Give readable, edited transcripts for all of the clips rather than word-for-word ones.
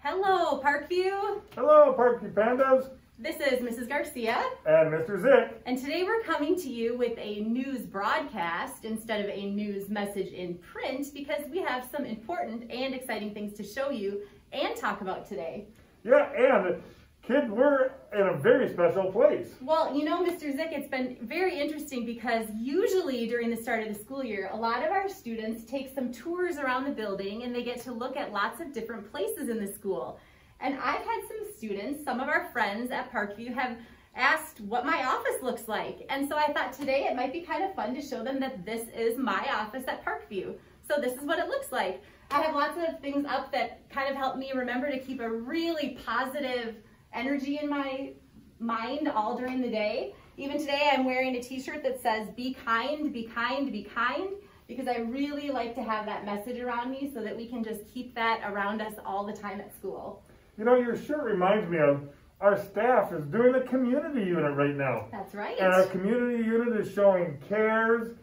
Hello, Parkview. Hello, Parkview Pandas. This is Mrs. Garcia. And Mr. Zick. And today we're coming to you with a news broadcast instead of a news message in print because we have some important and exciting things to show you and talk about today. Yeah, and kids, we're in a very special place. Well, you know, Mr. Zick, it's been very interesting because usually during the start of the school year, a lot of our students take some tours around the building and they get to look at lots of different places in the school. And I've had some students, some of our friends at Parkview have asked what my office looks like. And so I thought today it might be kind of fun to show them that this is my office at Parkview. So this is what it looks like. I have lots of things up that kind of help me remember to keep a really positive energy in my mind all during the day. Even today I'm wearing a t-shirt that says be kind, be kind, be kind, because I really like to have that message around me so that we can just keep that around us all the time at school. You know, your shirt reminds me of our staff is doing a community unit right now. That's right. And our community unit is showing cares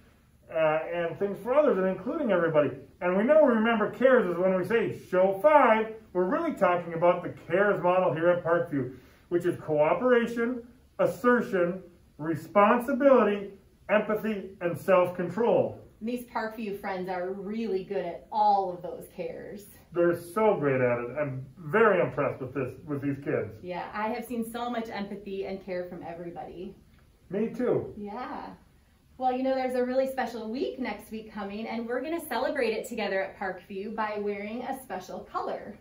and things for others and including everybody. And we know we remember cares is when we say show 5, we're really talking about the cares model here at Parkview, which is cooperation, assertion, responsibility, empathy, and self-control. These Parkview friends are really good at all of those cares. They're so great at it. I'm very impressed with these kids. Yeah, I have seen so much empathy and care from everybody. Me too. Yeah. Well, you know, there's a really special week next week coming, and we're going to celebrate it together at Parkview by wearing a special color.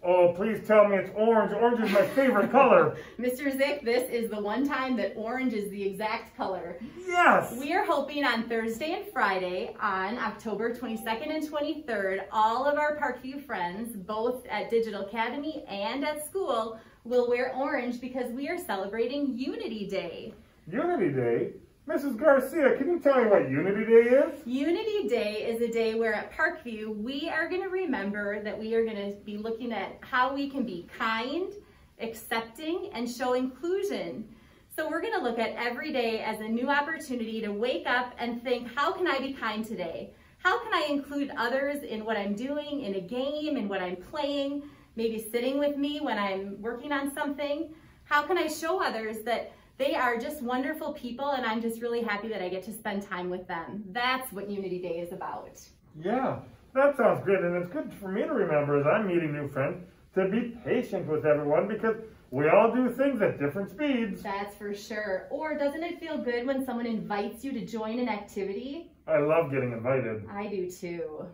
Oh, please tell me it's orange. Orange is my favorite color. Mr. Zick, this is the one time that orange is the exact color. Yes! We are hoping on Thursday and Friday, on October 22nd and 23rd, all of our Parkview friends, both at Digital Academy and at school, will wear orange because we are celebrating Unity Day. Unity Day? Mrs. Garcia, can you tell me what Unity Day is? Unity Day is a day where at Parkview, we are going to remember that we are going to be looking at how we can be kind, accepting, and show inclusion. So we're going to look at every day as a new opportunity to wake up and think, how can I be kind today? How can I include others in what I'm doing, in a game, in what I'm playing, maybe sitting with me when I'm working on something? How can I show others that they are just wonderful people and I'm just really happy that I get to spend time with them? That's what Unity Day is about. Yeah, that sounds good. And it's good for me to remember as I'm meeting new friends to be patient with everyone because we all do things at different speeds. That's for sure. Or doesn't it feel good when someone invites you to join an activity? I love getting invited. I do too.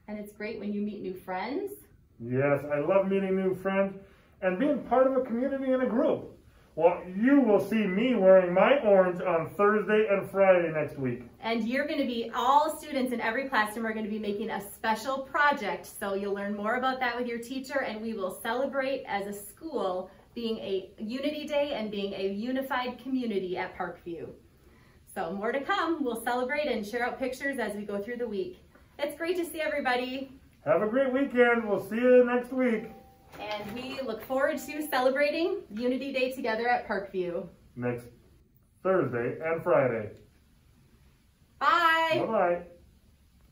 And it's great when you meet new friends. Yes, I love meeting new friends and being part of a community and a group. Well, you will see me wearing my orange on Thursday and Friday next week. And you're going to be, all students in every classroom are going to be making a special project. So you'll learn more about that with your teacher and we will celebrate as a school being a Unity Day and being a unified community at Parkview. So more to come. We'll celebrate and share out pictures as we go through the week. It's great to see everybody. Have a great weekend. We'll see you next week. And we look forward to celebrating Unity Day together at Parkview. Next Thursday and Friday. Bye. Bye-bye.